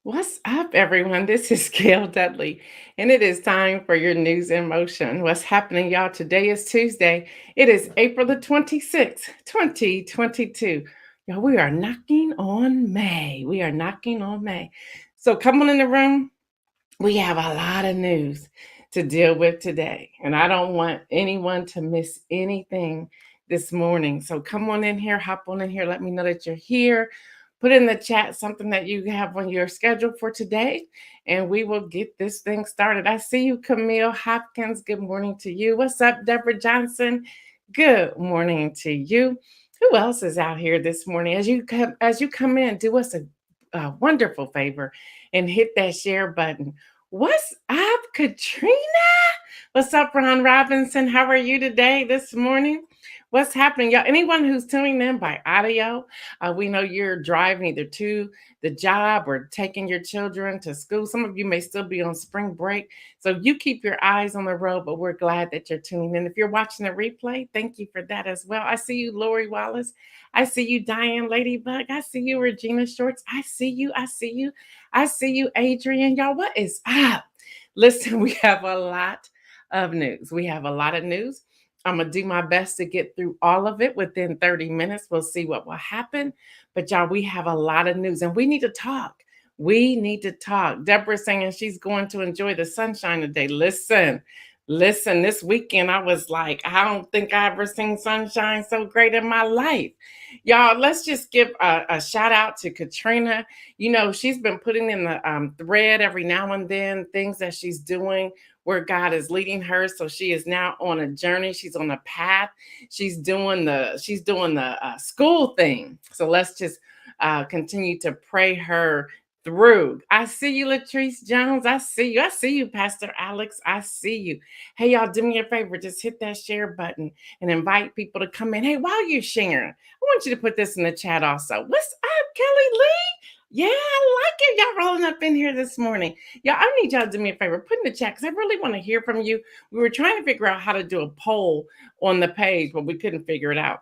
What's up, everyone? This is Gail Dudley, and it is time for your news in motion. What's happening, y'all? Today is Tuesday. It is April the 26th, 2022. Y'all, we are knocking on May. We are knocking on May. So come on in the room. We have a lot of news to deal with today, and I don't want anyone to miss anything this morning. So come on in here, hop on in here, let me know that you're here. Put in the chat something that you have on your schedule for today, and we will get this thing started. I see you, Camille Hopkins. Good morning to you. What's up, Deborah Johnson? Good morning to you. Who else is out here this morning? As you come in, do us a wonderful favor and hit that share button. What's up, Katrina? What's up, Ron Robinson? How are you today, this morning? What's happening, y'all? Anyone who's tuning in by audio, we know you're driving either to the job or taking your children to school. Some of you may still be on spring break, so you keep your eyes on the road, but we're glad that you're tuning in. If you're watching the replay, thank you for that as well. I see you, Lori Wallace. I see you, Diane Ladybug. I see you, Regina Shorts. I see you. I see you. I see you, Adrian. Y'all, what is up? Listen, we have a lot of news. We have a lot of news. I'm going to do my best to get through all of it within 30 minutes. We'll see what will happen. But y'all, we have a lot of news and we need to talk. We need to talk. Deborah's saying she's going to enjoy the sunshine today. Listen, this weekend I was like, I don't think I ever seen sunshine so great in my life. Y'all, let's just give a shout out to Katrina. You know, she's been putting in the thread every now and then, things that she's doing where God is leading her. So she is now on a journey. She's on a path. She's doing the school thing. So let's just continue to pray her through. I see you, Latrice Jones. I see you. I see you, Pastor Alex. I see you. Hey, y'all, do me a favor. Just hit that share button and invite people to come in. Hey, while you're sharing, I want you to put this in the chat also. What's up, Kelly Lee? Yeah, I like it. Y'all rolling up in here this morning. Y'all, I need y'all to do me a favor. Put in the chat because I really want to hear from you. We were trying to figure out how to do a poll on the page, but we couldn't figure it out.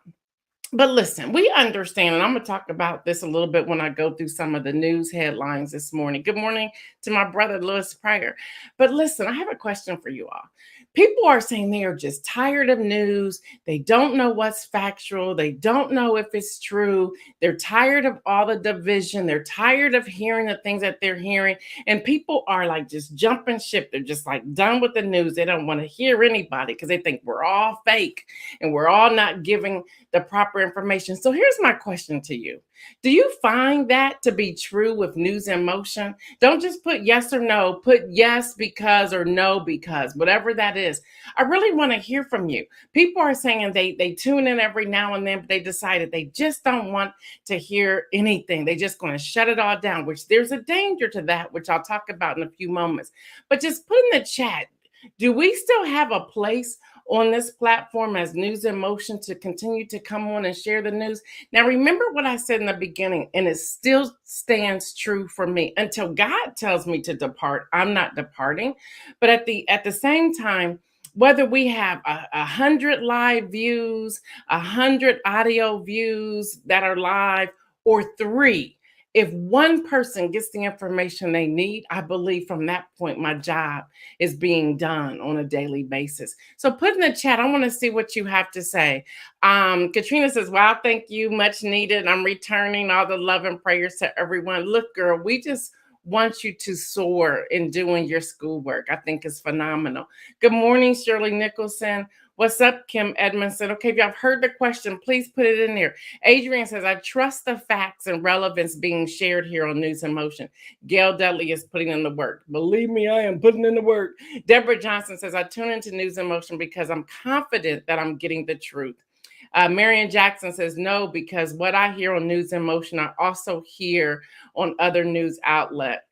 But listen, we understand, and I'm going to talk about this a little bit when I go through some of the news headlines this morning. Good morning to my brother, Louis Pryor. But listen, I have a question for you all. People are saying they are just tired of news. They don't know what's factual. They don't know if it's true. They're tired of all the division. They're tired of hearing the things that they're hearing. And people are like just jumping ship. They're just like done with the news. They don't want to hear anybody because they think we're all fake and we're all not giving the proper information. So here's my question to you. Do you find that to be true with news in motion? Don't just put yes or no, put yes because or no because, whatever that is. I really want to hear from you. People are saying they tune in every now and then, but they decided they just don't want to hear anything. They just going to shut it all down, which there's a danger to that, which I'll talk about in a few moments. But just put in the chat, do we still have a place on this platform as News in Motion to continue to come on and share the news? Now, remember what I said in the beginning, and it still stands true for me. Until God tells me to depart, I'm not departing. But at the same time, whether we have 100 live views, 100 audio views that are live, or 3, if one person gets the information they need, I believe from that point, my job is being done on a daily basis. So put in the chat. I want to see what you have to say. Katrina says, wow, thank you. Much needed. I'm returning all the love and prayers to everyone. Look, girl, we just want you to soar in doing your schoolwork. I think it's phenomenal. Good morning, Shirley Nicholson. What's up, Kim Edmondson? Okay, if y'all have heard the question, please put it in there. Adrian says, I trust the facts and relevance being shared here on News in Motion. Gail Dudley is putting in the work. Believe me, I am putting in the work. Deborah Johnson says, I tune into News in Motion because I'm confident that I'm getting the truth. Marion Jackson says, no, because what I hear on News in Motion, I also hear on other news outlets.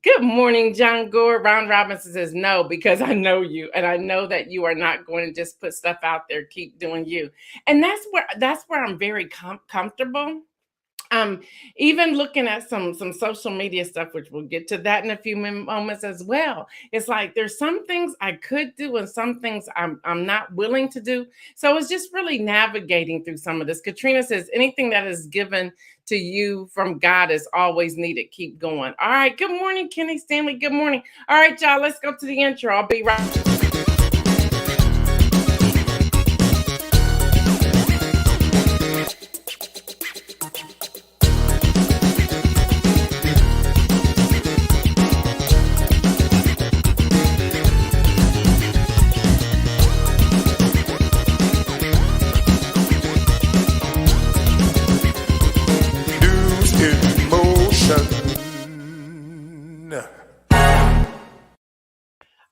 Good morning, John Gore. Ron Robinson says, no, because I know you and I know that you are not going to just put stuff out there. Keep doing you. And that's where I'm very comfortable. um Even looking at some social media stuff, which we'll get to that in a few moments as well. It's like there's some things I could do and some things I'm not willing to do. So it's just really navigating through some of this. Katrina says anything that is given to you from God is always needed. Keep going. All right, good morning, Kenny Stanley. Good morning. All right, y'all, let's go to the intro. I'll be right.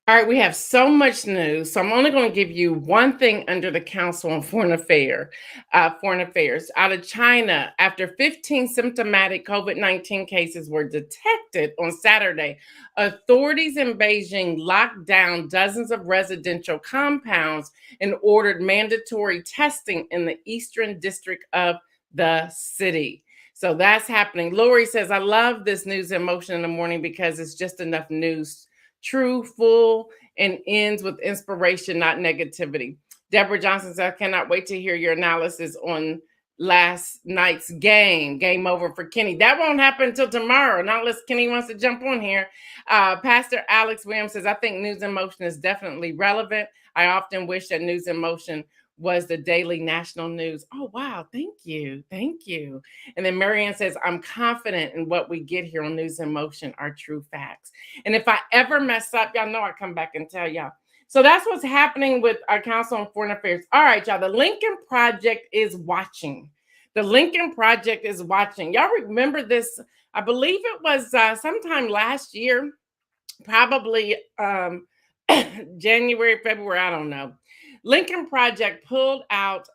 All right, we have so much news, so I'm only going to give you one thing under the Council on Foreign Affairs. Out of China, after 15 symptomatic COVID-19 cases were detected on Saturday, authorities in Beijing locked down dozens of residential compounds and ordered mandatory testing in the eastern district of the city. So that's happening. Lori says, I love this news in motion in the morning because it's just enough news. True, full, and ends with inspiration, not negativity. Deborah Johnson says, I cannot wait to hear your analysis on last night's game over for Kenny. That won't happen until tomorrow, not unless Kenny wants to jump on here. Pastor Alex Williams says, I think news in motion is definitely relevant. I often wish that news in motion was the daily national news. Oh, wow. Thank you. Thank you. And then Marianne says, I'm confident in what we get here on News in Motion are true facts. And if I ever mess up, y'all know I come back and tell y'all. So that's what's happening with our Council on Foreign Affairs. All right, y'all. The Lincoln Project is watching. The Lincoln Project is watching. Y'all remember this? I believe it was sometime last year, probably January, February, I don't know. Lincoln Project pulled out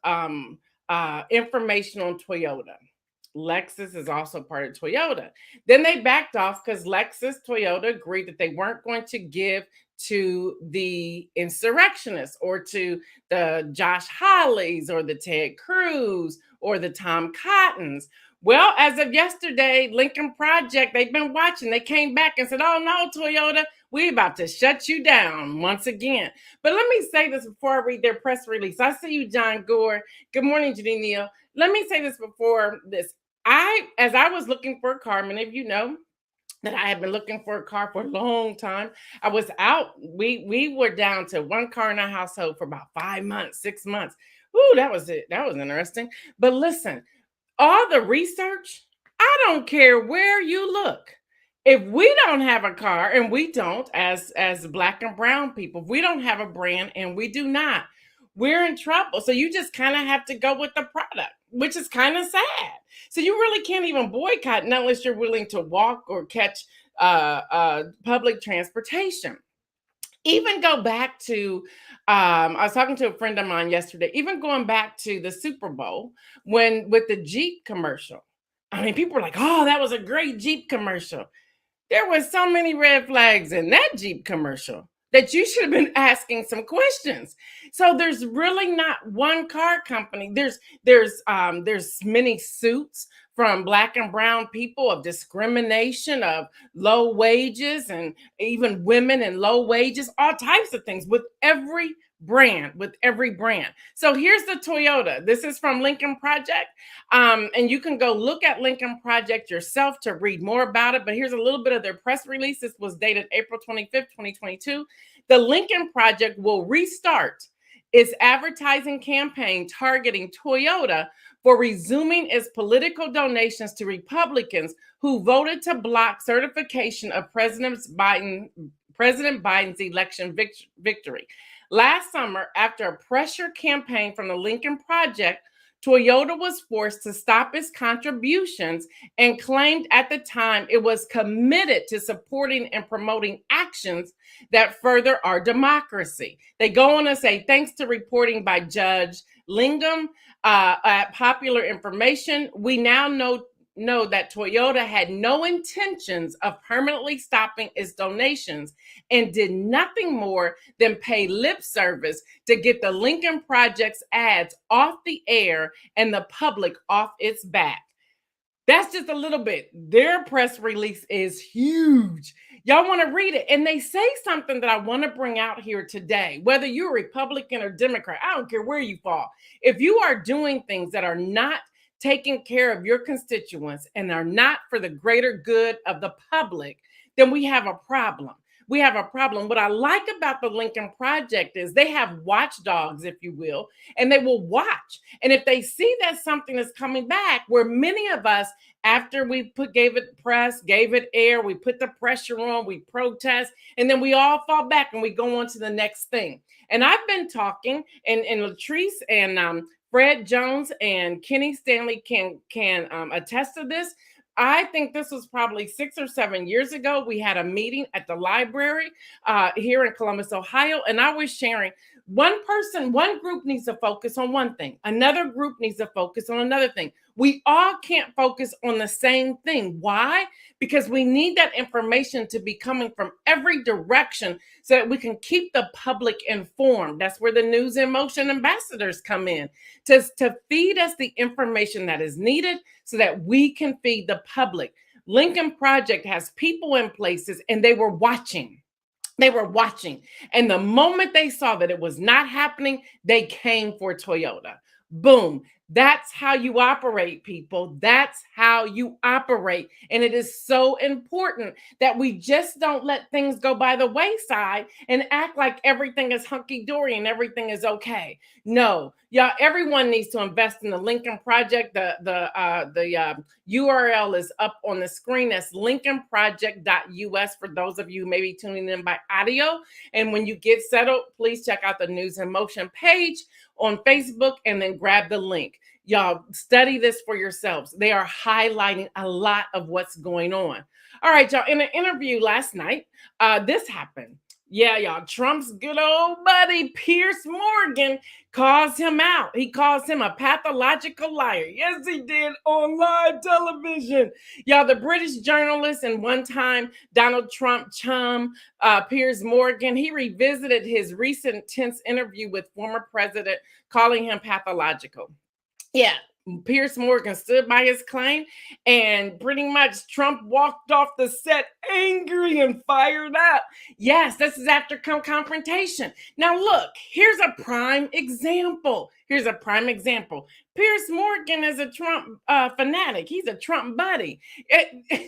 information on Toyota. Lexus is also part of Toyota. Then they backed off because Lexus, Toyota agreed that they weren't going to give to the insurrectionists or to the Josh Hawleys or the Ted Cruz or the Tom Cottons. Well, as of yesterday, Lincoln Project, they've been watching. They came back and said, oh no, Toyota, we're about to shut you down once again. But let me say this before I read their press release. I see you, John Gore. Good morning, Janine Neal. Let me say this before this. As I was looking for a car, many of you know that I have been looking for a car for a long time. I was out. We were down to one car in our household for about 5 months, 6 months. Ooh, that was it. That was interesting. But listen, all the research, I don't care where you look. If we don't have a car, and we don't, as Black and brown people, if we don't have a brand, and we do not, we're in trouble. So you just kind of have to go with the product, which is kind of sad. So you really can't even boycott unless you're willing to walk or catch public transportation. Even go back to, I was talking to a friend of mine yesterday, even going back to the Super Bowl when with the Jeep commercial. I mean, people were like, oh, that was a great Jeep commercial. There were so many red flags in that Jeep commercial that you should have been asking some questions. So there's really not one car company. There's many suits from Black and brown people of discrimination, of low wages, and even women and low wages, all types of things with every brand. So here's the Toyota. This is from Lincoln Project. And you can go look at Lincoln Project yourself to read more about it. But here's a little bit of their press release. This was dated April 25th, 2022. The Lincoln Project will restart its advertising campaign targeting Toyota for resuming its political donations to Republicans who voted to block certification of President Biden's election victory. Last summer, after a pressure campaign from the Lincoln Project, Toyota was forced to stop its contributions and claimed at the time it was committed to supporting and promoting actions that further our democracy. They go on to say, thanks to reporting by Judge Lingham at Popular Information, we now know that Toyota had no intentions of permanently stopping its donations and did nothing more than pay lip service to get the Lincoln Project's ads off the air and the public off its back. That's just a little bit. Their press release is huge. Y'all want to read it. And they say something that I want to bring out here today. Whether you're Republican or Democrat, I don't care where you fall. If you are doing things that are not taking care of your constituents and are not for the greater good of the public, then we have a problem. We have a problem. What I like about the Lincoln Project is they have watchdogs, if you will, and they will watch. And if they see that something is coming back, where many of us, after we gave it press, gave it air, we put the pressure on, we protest, and then we all fall back and we go on to the next thing. And I've been talking, and Latrice and Fred Jones and Kenny Stanley can attest to this. I think this was probably 6 or 7 years ago. We had a meeting at the library here in Columbus, Ohio, and I was sharing one group needs to focus on one thing. Another group needs to focus on another thing. We all can't focus on the same thing. Why? Because we need that information to be coming from every direction so that we can keep the public informed. That's where the News in Motion ambassadors come in to feed us the information that is needed so that we can feed the public. Lincoln Project has people in places and they were watching. They were watching. And the moment they saw that it was not happening, they came for Toyota. Boom. That's how you operate, people. That's how you operate. And it is so important that we just don't let things go by the wayside and act like everything is hunky-dory and everything is okay. No, y'all, everyone needs to invest in the Lincoln Project. The URL is up on the screen. That's lincolnproject.us for those of you maybe tuning in by audio. And when you get settled, please check out the News in Motion page on Facebook and then grab the link. Y'all study this for yourselves. They are highlighting a lot of what's going on. All right, y'all, in an interview last night, this happened. Yeah, y'all, Trump's good old buddy, Piers Morgan, calls him out. He calls him a pathological liar. Yes, he did, on live television. Y'all, the British journalist and one-time Donald Trump chum, Piers Morgan, he revisited his recent tense interview with former president, calling him pathological. Yeah, Piers Morgan stood by his claim, and pretty much Trump walked off the set angry and fired up. Yes, this is after confrontation. Now, look, here's a prime example. Piers Morgan is a Trump fanatic. He's a Trump buddy.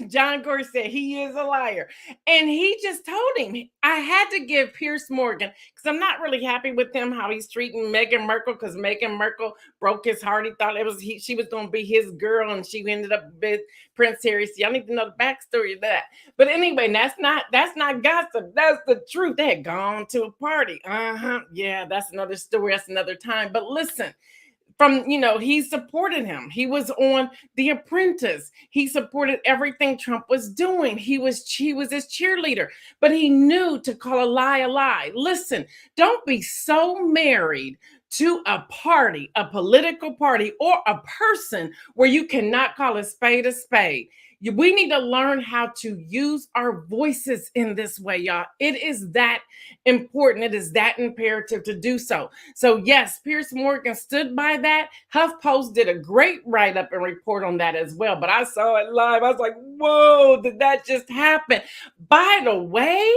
John Gore said he is a liar. And he just told him, I had to give Piers Morgan, because I'm not really happy with him, how he's treating Meghan Markle, because Meghan Markle broke his heart. He thought she was going to be his girl, and she ended up with Prince Harry. So y'all need to know the backstory of that. But anyway, that's not gossip. That's the truth. They had gone to a party. Yeah, that's another story. That's another time. But listen, he supported him. He was on The Apprentice. He supported everything Trump was doing. He was his cheerleader, but he knew to call a lie a lie. Listen, don't be so married to a party, a political party, or a person where you cannot call a spade a spade. We need to learn how to use our voices in this way, y'all. It is that important. It is that imperative to do so. So yes, Piers Morgan stood by that. HuffPost did a great write-up and report on that as well. But I saw it live. I was like, whoa, did that just happen? By the way,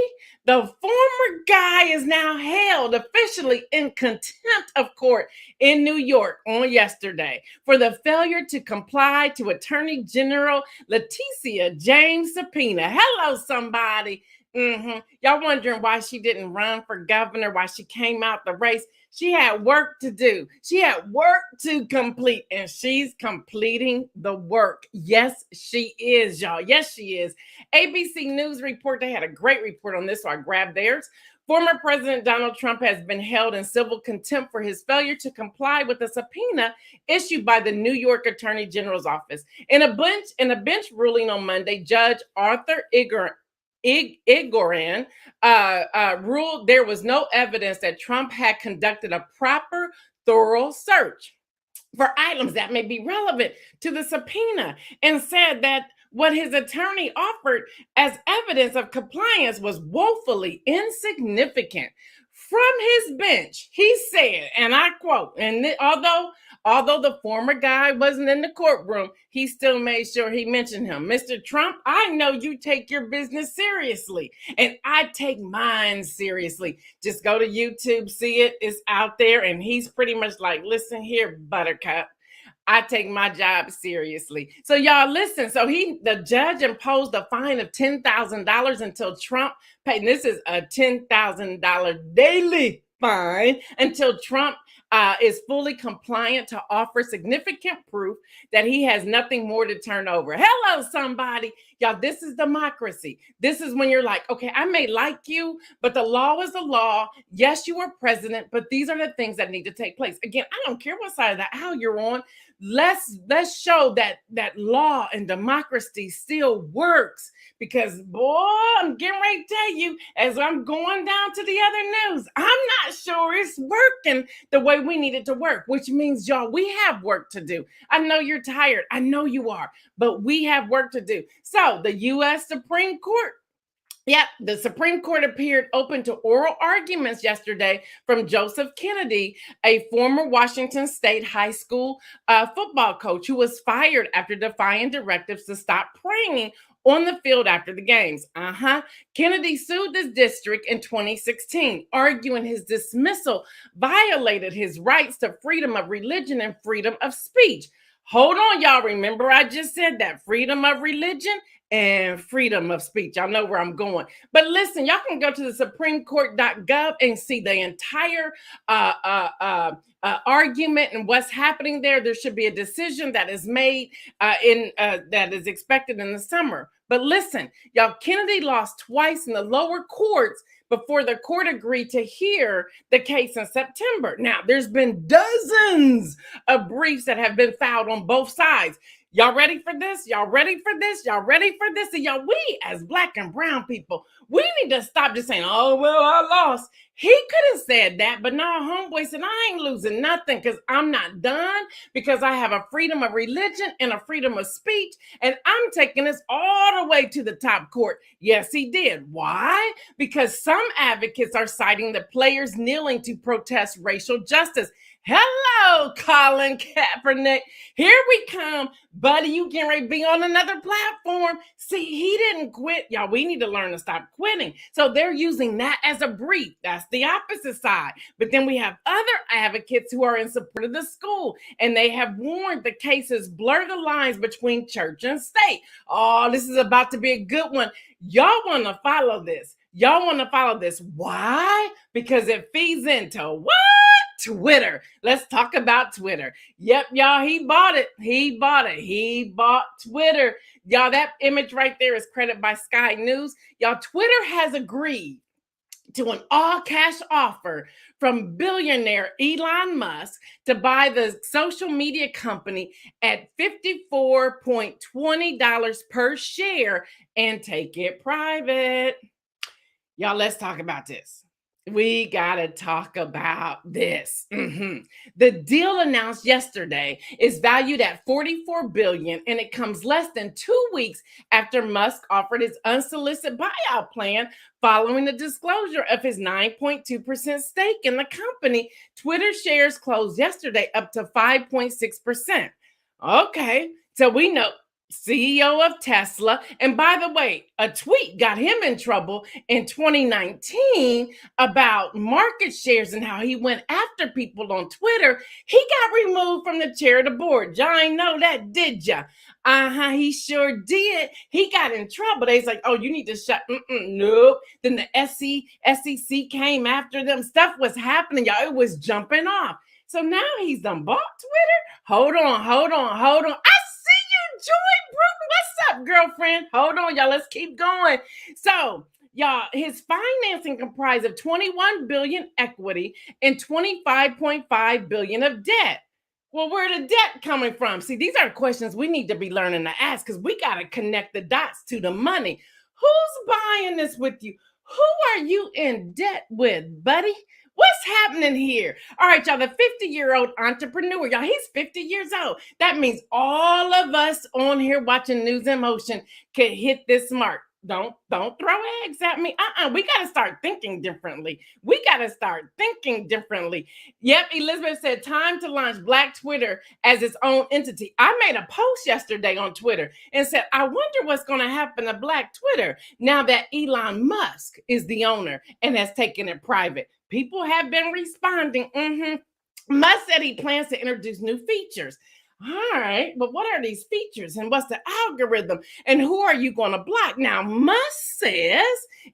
the former guy is now held officially in contempt of court in New York on yesterday for the failure to comply to Attorney General Letitia James' subpoena. Hello, somebody. Y'all wondering why she didn't run for governor, why she came out the race. She had work to do. She had work to complete, and she's completing the work. Yes, she is, y'all. Yes, she is. ABC News report, they had a great report on this, so I grabbed theirs. Former President Donald Trump has been held in civil contempt for his failure to comply with a subpoena issued by the New York Attorney General's office. In a bench ruling on Monday, Judge Arthur Igoran ruled there was no evidence that Trump had conducted a proper, thorough search for items that may be relevant to the subpoena, and said that what his attorney offered as evidence of compliance was woefully insignificant. From his bench, he said, and I quote, although Although the former guy wasn't in the courtroom, he still made sure he mentioned him. Mr. Trump, I know you take your business seriously, and I take mine seriously. Just go to YouTube, see it, it's out there, and he's pretty much like, listen here, Buttercup. I take my job seriously. So y'all listen. So the judge imposed a fine of $10,000 until Trump paid. This is a $10,000 daily fine until Trump is fully compliant to offer significant proof that he has nothing more to turn over. Hello, somebody. Y'all, this is democracy. This is when you're like, okay, I may like you, but the law is the law. Yes, you are president, but these are the things that need to take place. Again, I don't care what side of the aisle you're on. Let's show that law and democracy still works, because boy, I'm getting ready to tell you, as I'm going down to the other news, I'm not sure it's working the way we need it to work, which means, y'all, we have work to do. I know you're tired. I know you are, but we have work to do. So the U.S. Supreme Court, yep, the Supreme Court appeared open to oral arguments yesterday from Joseph Kennedy, a former Washington State high school football coach who was fired after defying directives to stop praying on the field after the games. Kennedy sued the district in 2016, arguing his dismissal violated his rights to freedom of religion and freedom of speech. Hold on, y'all. Remember, I just said that freedom of religion and freedom of speech. Y'all know where I'm going. But listen, y'all can go to the supremecourt.gov and see the entire argument and what's happening there. There should be a decision that is made that is expected in the summer. But listen, y'all, Kennedy lost twice in the lower courts before the court agreed to hear the case in September. Now, there's been dozens of briefs that have been filed on both sides. Y'all ready for this? Y'all ready for this? Y'all ready for this? And y'all, we as Black and brown people, we need to stop just saying, oh, well, I lost. He could have said that, but no, homeboy said, I ain't losing nothing because I'm not done, because I have a freedom of religion and a freedom of speech, and I'm taking this all the way to the top court. Yes, he did. Why? Because some advocates are citing the players kneeling to protest racial justice. Hello, Colin Kaepernick. Here we come. Buddy, you getting ready to be on another platform. See, he didn't quit. Y'all, we need to learn to stop quitting. So they're using that as a brief. That's the opposite side. But then we have other advocates who are in support of the school, and they have warned the cases blur the lines between church and state. Oh, this is about to be a good one. Y'all want to follow this. Y'all want to follow this. Why? Because it feeds into what? Twitter. Let's talk about Twitter. Yep, y'all, he bought it. He bought Twitter. Y'all, that image right there is credited by Sky News. Y'all, Twitter has agreed to an all-cash offer from billionaire Elon Musk to buy the social media company at $54.20 per share and take it private. Y'all, let's talk about this. We got to talk about this. The deal announced yesterday is valued at $44 billion, and it comes less than 2 weeks after Musk offered his unsolicited buyout plan following the disclosure of his 9.2% stake in the company. Twitter shares closed yesterday up to 5.6%. Okay, so we know CEO of Tesla. And by the way, a tweet got him in trouble in 2019 about market shares and how he went after people on Twitter. He got removed from the chair of the board. Y'all ain't know that, did ya? He sure did. He got in trouble. They's like, oh, you need to shut. Nope. Then the SEC came after them. Stuff was happening, y'all. It was jumping off. So now he's done bought Twitter. Hold on. Joy Bruton, what's up, girlfriend? Hold on, y'all. Let's keep going. So, y'all, his financing comprised of $21 billion equity and $25.5 billion of debt. Well, where the debt coming from? See, these are questions we need to be learning to ask, because we got to connect the dots to the money. Who's buying this with you? Who are you in debt with, buddy? What's happening here? All right, y'all, the 50-year-old entrepreneur, y'all, he's 50 years old. That means all of us on here watching News in Motion could hit this mark. Don't throw eggs at me. We got to start thinking differently. We got to start thinking differently. Yep, Elizabeth said time to launch Black Twitter as its own entity. I made a post yesterday on Twitter and said, I wonder what's going to happen to Black Twitter now that Elon Musk is the owner and has taken it private. People have been responding. Musk said he plans to introduce new features. All right, but what are these features and what's the algorithm and who are you going to block? Now, Musk says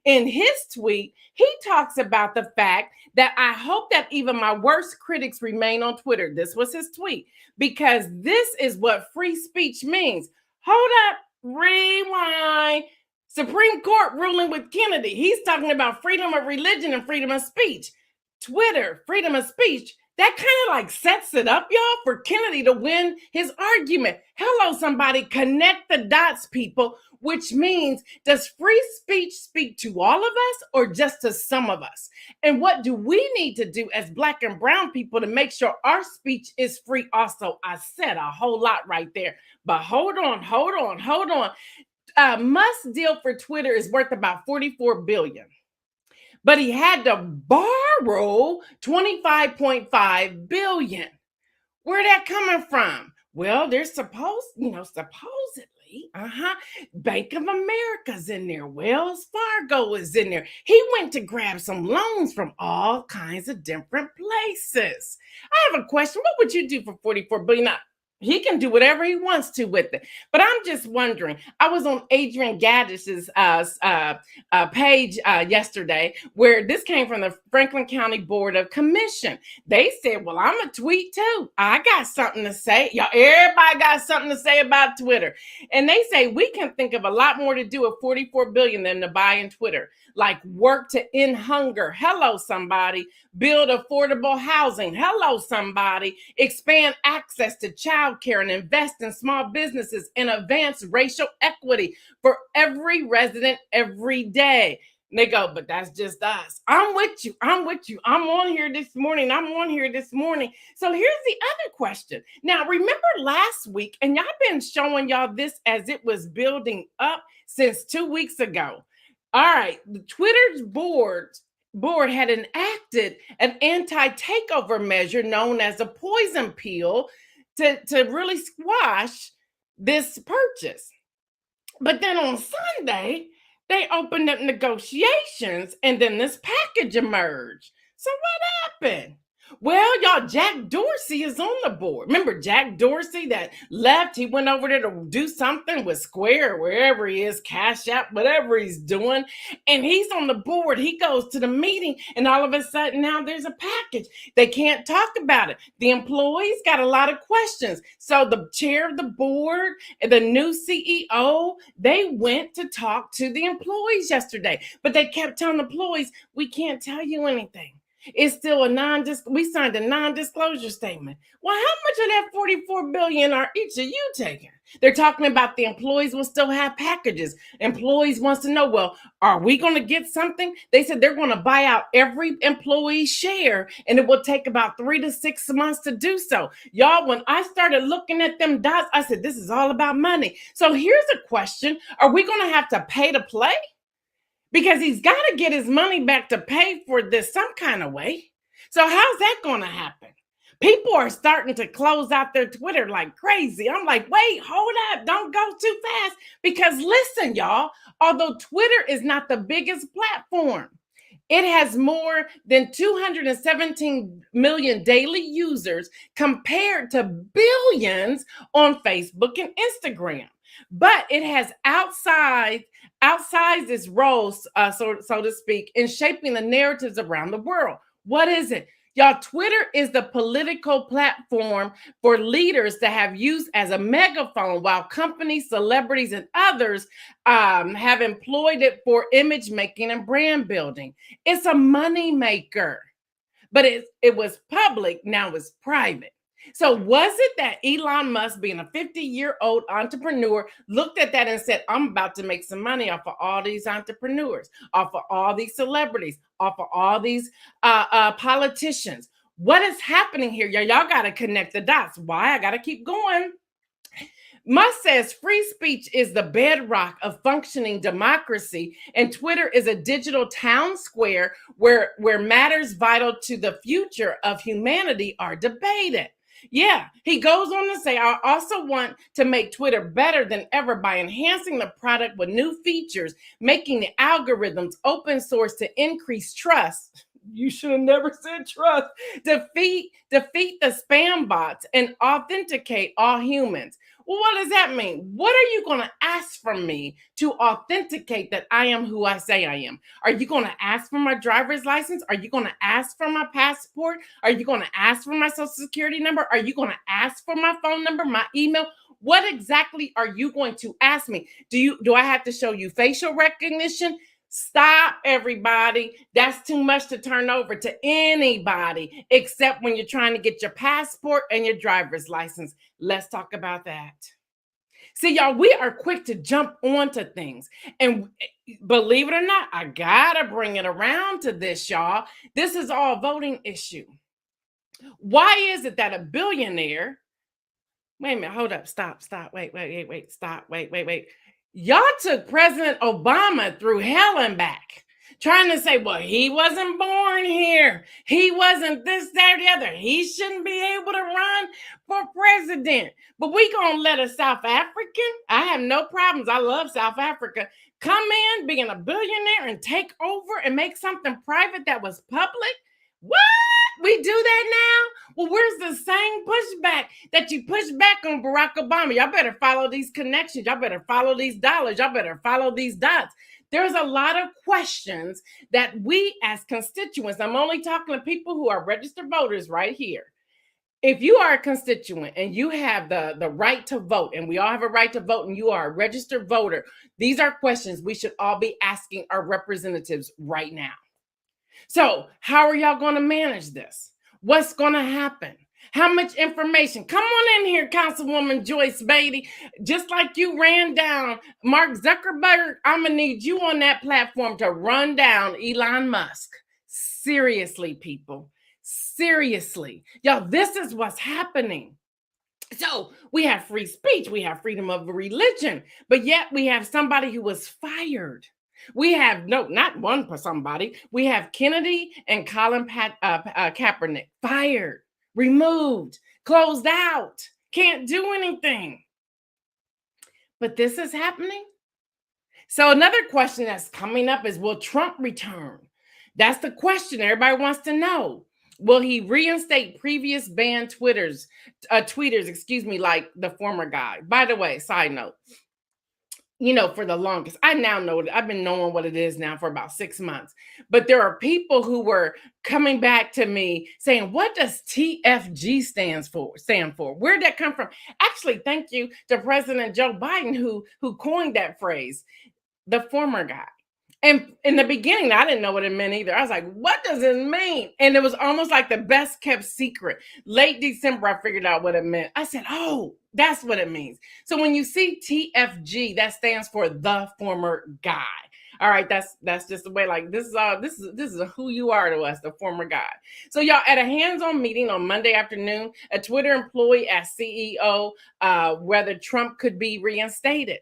in his tweet, he talks about the fact that I hope that even my worst critics remain on Twitter. This was his tweet, because this is what free speech means. Hold up, rewind. Supreme Court ruling with Kennedy. He's talking about freedom of religion and freedom of speech. Twitter, freedom of speech. That kind of like sets it up, y'all, for Kennedy to win his argument. Hello, somebody, connect the dots, people, which means, does free speech speak to all of us or just to some of us? And what do we need to do as Black and brown people to make sure our speech is free also? I said a whole lot right there, but hold on. Musk's deal for Twitter is worth about $44 billion. But he had to borrow $25.5 billion. Where that coming from? Well, there's supposedly, Bank of America's in there. Wells Fargo is in there. He went to grab some loans from all kinds of different places. I have a question. What would you do for $44 billion? He can do whatever he wants to with it. But I'm just wondering, I was on Adrian Gaddis's page yesterday, where this came from the Franklin County Board of Commission. They said, well, I'm a tweet too. I got something to say. Y'all, everybody got something to say about Twitter. And they say we can think of a lot more to do with $44 billion than to buy in Twitter, like work to end hunger. Hello, somebody. Build affordable housing. Hello, somebody. Expand access to child care and invest in small businesses and advance racial equity for every resident every day. And they go, but that's just us. I'm with you. I'm on here this morning. So here's the other question. Now, remember last week, and y'all been showing y'all this as it was building up since 2 weeks ago. All right, the Twitter's board had enacted an anti-takeover measure known as a poison pill to really squash this purchase. But then on Sunday, they opened up negotiations and then this package emerged. So what happened? Well, y'all, Jack Dorsey is on the board. Remember Jack Dorsey that left? He went over there to do something with Square, wherever he is, Cash App, whatever he's doing. And he's on the board. He goes to the meeting and all of a sudden now there's a package. They can't talk about it. The employees got a lot of questions. So the chair of the board and the new CEO, they went to talk to the employees yesterday. But they kept telling the employees, we can't tell you anything. It's still we signed a non-disclosure statement. Well, how much of that $44 billion are each of you taking? They're talking about the employees will still have packages. Employees wants to know, well, are we going to get something? They said they're going to buy out every employee share, and it will take about 3 to 6 months to do so. Y'all, when I started looking at them dots, I said, this is all about money. So here's a question. Are we going to have to pay to play? Because he's got to get his money back to pay for this some kind of way. So how's that going to happen? People are starting to close out their Twitter like crazy. I'm like, wait, hold up. Don't go too fast. Because listen, y'all, although Twitter is not the biggest platform, it has more than 217 million daily users compared to billions on Facebook and Instagram. But it has outsized its role, so to speak, in shaping the narratives around the world. What is it? Y'all, Twitter is the political platform for leaders to have used as a megaphone, while companies, celebrities, and others have employed it for image making and brand building. It's a money maker, but it was public, now it's private. So was it that Elon Musk, being a 50-year-old entrepreneur, looked at that and said, I'm about to make some money off of all these entrepreneurs, off of all these celebrities, off of all these politicians? What is happening here? Y'all got to connect the dots. Why? I got to keep going. Musk says free speech is the bedrock of functioning democracy, and Twitter is a digital town square where matters vital to the future of humanity are debated. Yeah, he goes on to say, I also want to make Twitter better than ever by enhancing the product with new features, making the algorithms open source to increase trust. You should have never said trust. Defeat the spam bots and authenticate all humans. Well, what does that mean? What are you going to ask from me to authenticate that I am who I say I am? Are you going to ask for my driver's license? Are you going to ask for my passport? Are you going to ask for my social security number? Are you going to ask for my phone number, my email? What exactly are you going to ask me? Do I have to show you facial recognition? Stop, everybody. That's too much to turn over to anybody, except when you're trying to get your passport and your driver's license. Let's talk about that. See, y'all, we are quick to jump onto things. And believe it or not, I gotta bring it around to this, y'all. This is all a voting issue. Why is it that a billionaire, wait a minute, hold up, stop, wait, stop, wait. Y'all took President Obama through hell and back, trying to say, well, he wasn't born here. He wasn't this, that, or the other. He shouldn't be able to run for president. But we gonna let a South African, I have no problems, I love South Africa, come in being a billionaire and take over and make something private that was public? What? We do that now? Well, where's the same pushback that you push back on Barack Obama? Y'all better follow these connections. Y'all better follow these dollars. Y'all better follow these dots. There's a lot of questions that we as constituents, I'm only talking to people who are registered voters right here. If you are a constituent and you have the right to vote, and we all have a right to vote, and you are a registered voter, these are questions we should all be asking our representatives right now. So how are y'all going to manage this? What's going to happen? How much information? Come on in here, Councilwoman Joyce Beatty. Just like you ran down Mark Zuckerberg, I'm going to need you on that platform to run down Elon Musk. Seriously, people. Seriously. Y'all, this is what's happening. So we have free speech. We have freedom of religion. But yet we have somebody who was fired. We have, no, not one for somebody. We have Kennedy and Colin Kaepernick fired, removed, closed out, can't do anything. But this is happening. So another question that's coming up is, will Trump return? That's the question everybody wants to know. Will he reinstate previous banned tweeters, like the former guy? By the way, side note, for the longest, I now know it. I've been knowing what it is now for about 6 months. But there are people who were coming back to me saying, what does TFG stand for? Where'd that come from? Actually, thank you to President Joe Biden who coined that phrase, the former guy. And in the beginning, I didn't know what it meant either. I was like, what does it mean? And it was almost like the best kept secret. Late December, I figured out what it meant. I said, oh, that's what it means. So when you see TFG, that stands for the former guy. All right, that's just the way, like, this is who you are to us, the former guy. So y'all, at a hands-on meeting on Monday afternoon, a Twitter employee asked CEO whether Trump could be reinstated.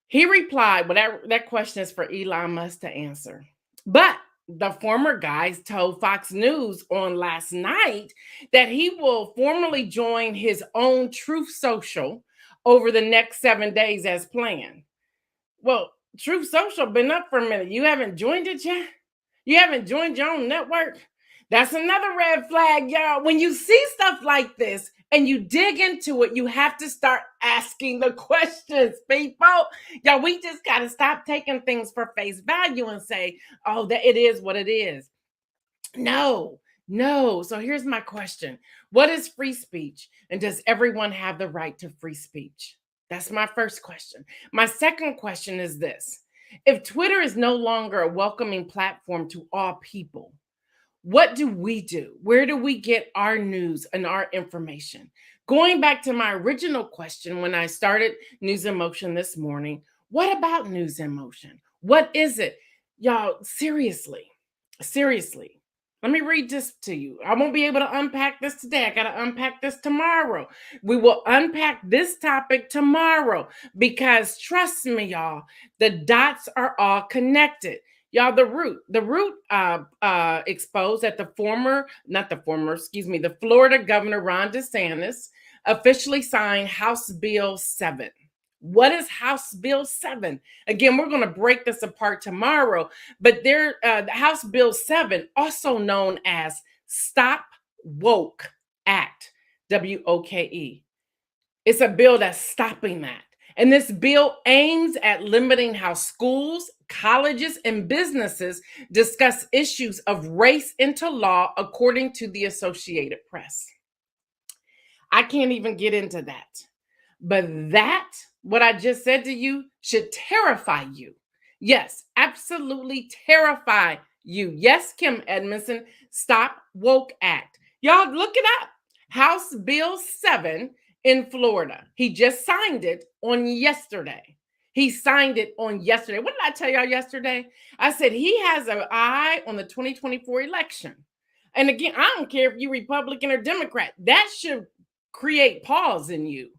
He replied, well, that question is for Elon Musk to answer. But the former guy told Fox News on last night that he will formally join his own Truth Social over the next 7 days as planned. Well, Truth Social been up for a minute. You haven't joined it yet? You haven't joined your own network? That's another red flag, y'all. When you see stuff like this, and you dig into it, you have to start asking the questions, people. Y'all, we just got to stop taking things for face value and say, oh, that it is what it is. No. So here's my question. What is free speech? And does everyone have the right to free speech? That's my first question. My second question is this. If Twitter is no longer a welcoming platform to all people, what do we do? Where do we get our news and our information? Going back to my original question when I started News in Motion this morning, what about News in Motion? What is it? Y'all, seriously. Let me read this to you. I won't be able to unpack this today. I got to unpack this tomorrow. We will unpack this topic tomorrow because trust me, y'all, the dots are all connected. Y'all, the root exposed that the Florida Governor Ron DeSantis officially signed House Bill 7. What is House Bill 7? Again, we're going to break this apart tomorrow, but the House Bill 7, also known as Stop Woke Act, WOKE. It's a bill that's stopping that. And this bill aims at limiting how schools, colleges, and businesses discuss issues of race into law, according to the Associated Press. I can't even get into that. But that, what I just said to you, should terrify you. Yes, absolutely terrify you. Yes, Kim Edmondson, Stop Woke Act. Y'all look it up. House Bill 7 in Florida. He just signed it on yesterday. He signed it on yesterday. What did I tell y'all yesterday? I said he has an eye on the 2024 election. And again, I don't care if you're Republican or Democrat. That should create pause in you.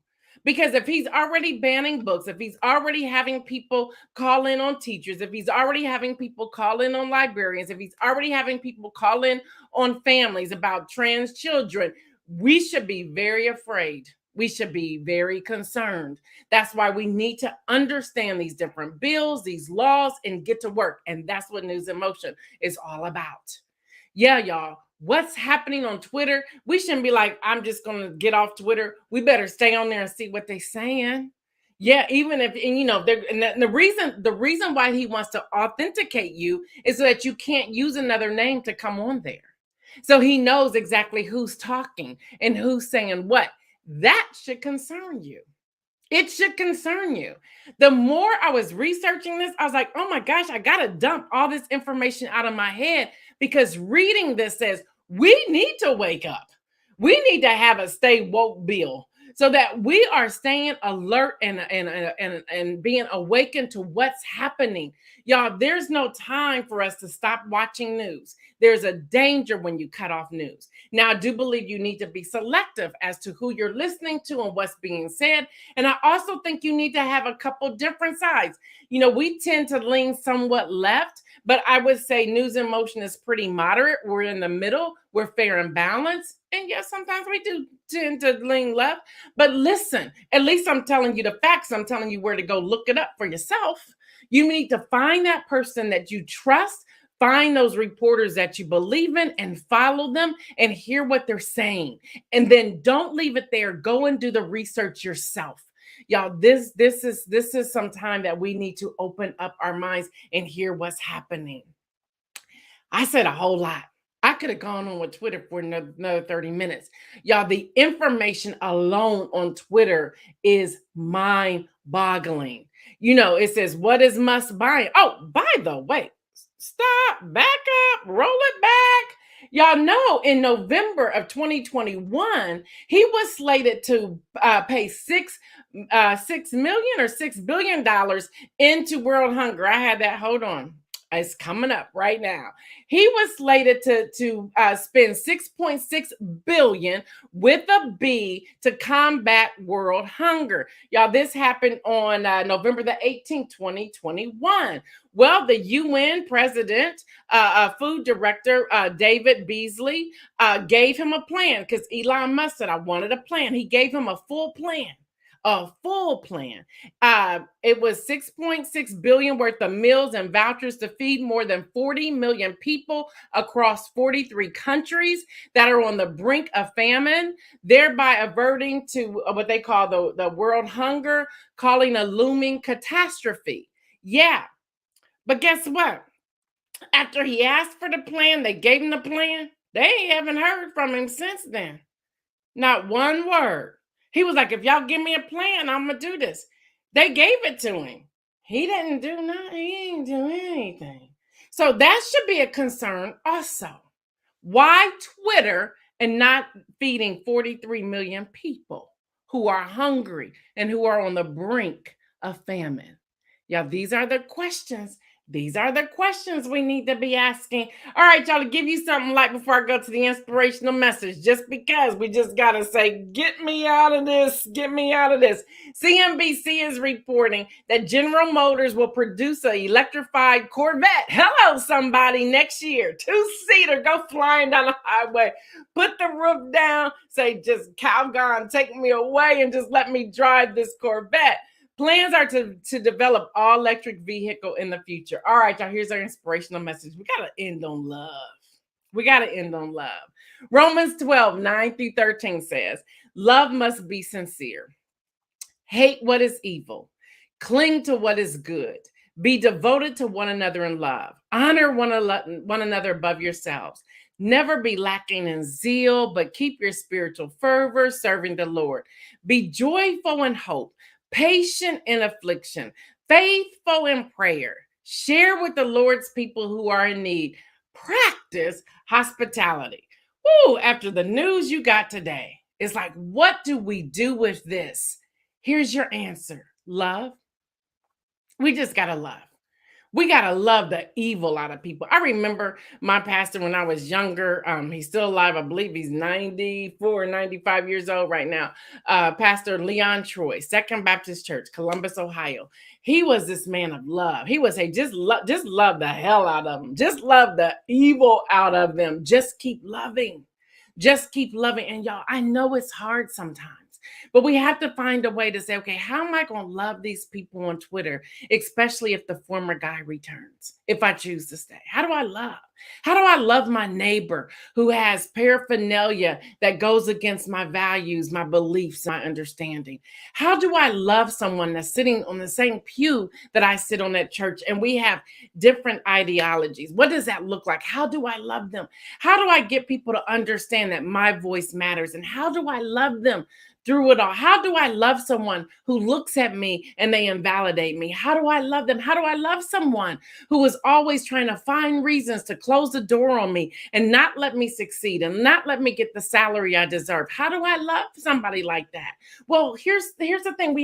Because if he's already banning books, if he's already having people call in on teachers, if he's already having people call in on librarians, if he's already having people call in on families about trans children, we should be very afraid. We should be very concerned. That's why we need to understand these different bills, these laws, and get to work. And that's what News in Motion is all about. Yeah, y'all. What's happening on Twitter? We shouldn't be like, I'm just going to get off Twitter. We better stay on there and see what they're saying. Yeah, even if, and you know, and the reason why he wants to authenticate you is so that you can't use another name to come on there. So he knows exactly who's talking and who's saying what. That should concern you. It should concern you. The more I was researching this, I was like, oh my gosh, I got to dump all this information out of my head, because reading this says we need to wake up. We need to have a stay woke bill so that we are staying alert and being awakened to what's happening. Y'all, there's no time for us to stop watching news. There's a danger when you cut off news. Now, I do believe you need to be selective as to who you're listening to and what's being said. And I also think you need to have a couple different sides. You know, we tend to lean somewhat left, but I would say News in Motion is pretty moderate. We're in the middle. We're fair and balanced. And yes, sometimes we do tend to lean left. But listen, at least I'm telling you the facts. I'm telling you where to go look it up for yourself. You need to find that person that you trust, find those reporters that you believe in, and follow them and hear what they're saying. And then don't leave it there. Go and do the research yourself. Y'all, this is some time that we need to open up our minds and hear what's happening. I said a whole lot. I could have gone on with Twitter for another 30 minutes. Y'all, the information alone on Twitter is mind-boggling. You know, it says, what is must buy? Oh, by the way, stop, back up, roll it back. Y'all know in November of 2021, he was slated to pay $6 million or $6 billion into world hunger. I had that. Hold on. It's coming up right now. He was slated to spend 6.6 billion with a B to combat world hunger. Y'all, this happened on November the 18th, 2021. Well, the UN president, food director, David Beasley, gave him a plan because Elon Musk said, I wanted a plan. He gave him a full plan. A full plan. It was 6.6 billion worth of meals and vouchers to feed more than 40 million people across 43 countries that are on the brink of famine, thereby averting to what they call the world hunger, calling a looming catastrophe. Yeah, but guess what? After he asked for the plan, they gave him the plan. They haven't heard from him since then. Not one word. He was like, if y'all give me a plan, I'm going to do this. They gave it to him. He didn't do nothing. He didn't do anything. So that should be a concern also. Why Twitter and not feeding 43 million people who are hungry and who are on the brink of famine? Yeah, these are the questions These are the questions we need to be asking. All right, y'all, to give you something light before I go to the inspirational message, just because we just got to say, get me out of this, get me out of this. CNBC is reporting that General Motors will produce an electrified Corvette. Hello, somebody, next year. Two-seater, go flying down the highway. Put the roof down, say, just Calgon, take me away and just let me drive this Corvette. Plans are to develop all-electric vehicle in the future. All right, y'all, here's our inspirational message. We got to end on love. We got to end on love. Romans 12, 9 through 13 says, love must be sincere. Hate what is evil. Cling to what is good. Be devoted to one another in love. Honor one another above yourselves. Never be lacking in zeal, but keep your spiritual fervor serving the Lord. Be joyful in hope. Patient in affliction, faithful in prayer, share with the Lord's people who are in need, practice hospitality. Woo, after the news you got today, it's like, what do we do with this? Here's your answer. Love. We just got to love. We got to love the evil out of people. I remember my pastor when I was younger. He's still alive. I believe he's 94, 95 years old right now. Pastor Leon Troy, Second Baptist Church, Columbus, Ohio. He was this man of love. He would say, just love the hell out of them. Just love the evil out of them. Just keep loving. Just keep loving. And y'all, I know it's hard sometimes. But we have to find a way to say, okay, how am I going to love these people on Twitter, especially if the former guy returns, if I choose to stay? How do I love? How do I love my neighbor who has paraphernalia that goes against my values, my beliefs, my understanding? How do I love someone that's sitting on the same pew that I sit on at church and we have different ideologies? What does that look like? How do I love them? How do I get people to understand that my voice matters? And how do I love them through it all? How do I love someone who looks at me and they invalidate me? How do I love them? How do I love someone who is always trying to find reasons to close the door on me and not let me succeed and not let me get the salary I deserve? How do I love somebody like that? Well, here's the thing.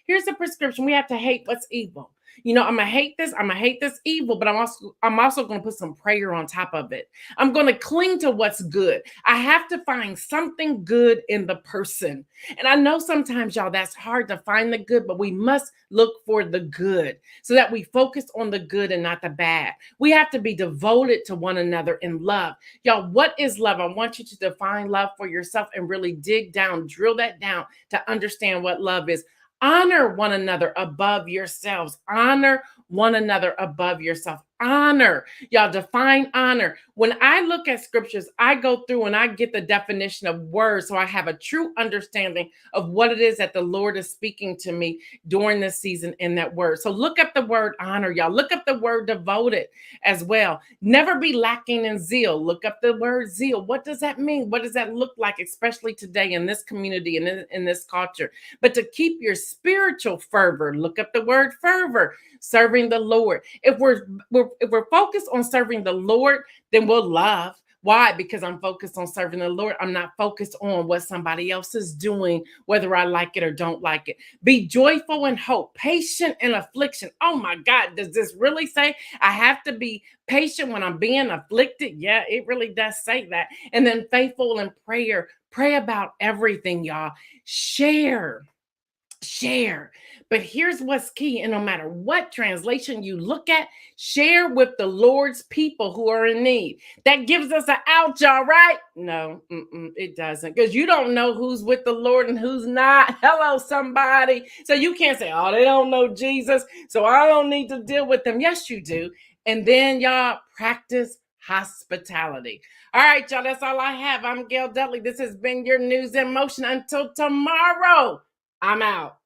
Here's the prescription. We have to hate what's evil. You know, I'm gonna hate this evil, but I'm also gonna put some prayer on top of it. I'm gonna cling to what's good. I have to find something good in the person. And I know sometimes, y'all, that's hard to find the good, but we must look for the good so that we focus on the good and not the bad. We have to be devoted to one another in love. Y'all, what is love? I want you to define love for yourself and really dig down, drill that down to understand what love is. Honor one another above yourselves. Honor one another above yourself. Honor. Y'all, define honor. When I look at scriptures, I go through and I get the definition of words so I have a true understanding of what it is that the Lord is speaking to me during this season in that word. So look up the word honor, y'all. Look up the word devoted as well. Never be lacking in zeal. Look up the word zeal. What does that mean? What does that look like, especially today in this community and in this culture? But to keep your spiritual fervor, look up the word fervor, serving the Lord. If we're focused on serving the Lord, then we'll love. Why? Because I'm focused on serving the Lord. I'm not focused on what somebody else is doing, whether I like it or don't like it. Be joyful in hope, patient in affliction. Oh my God, does this really say I have to be patient when I'm being afflicted? Yeah, it really does say that. And then faithful in prayer. Pray about everything, y'all. Share. But here's what's key. And no matter what translation you look at, share with the Lord's people who are in need. That gives us an out, y'all, right? No, it doesn't. Because you don't know who's with the Lord and who's not. Hello, somebody. So you can't say, oh, they don't know Jesus, so I don't need to deal with them. Yes, you do. And then, y'all, practice hospitality. All right, y'all, that's all I have. I'm Gail Dudley. This has been your News in Motion. Until tomorrow, I'm out.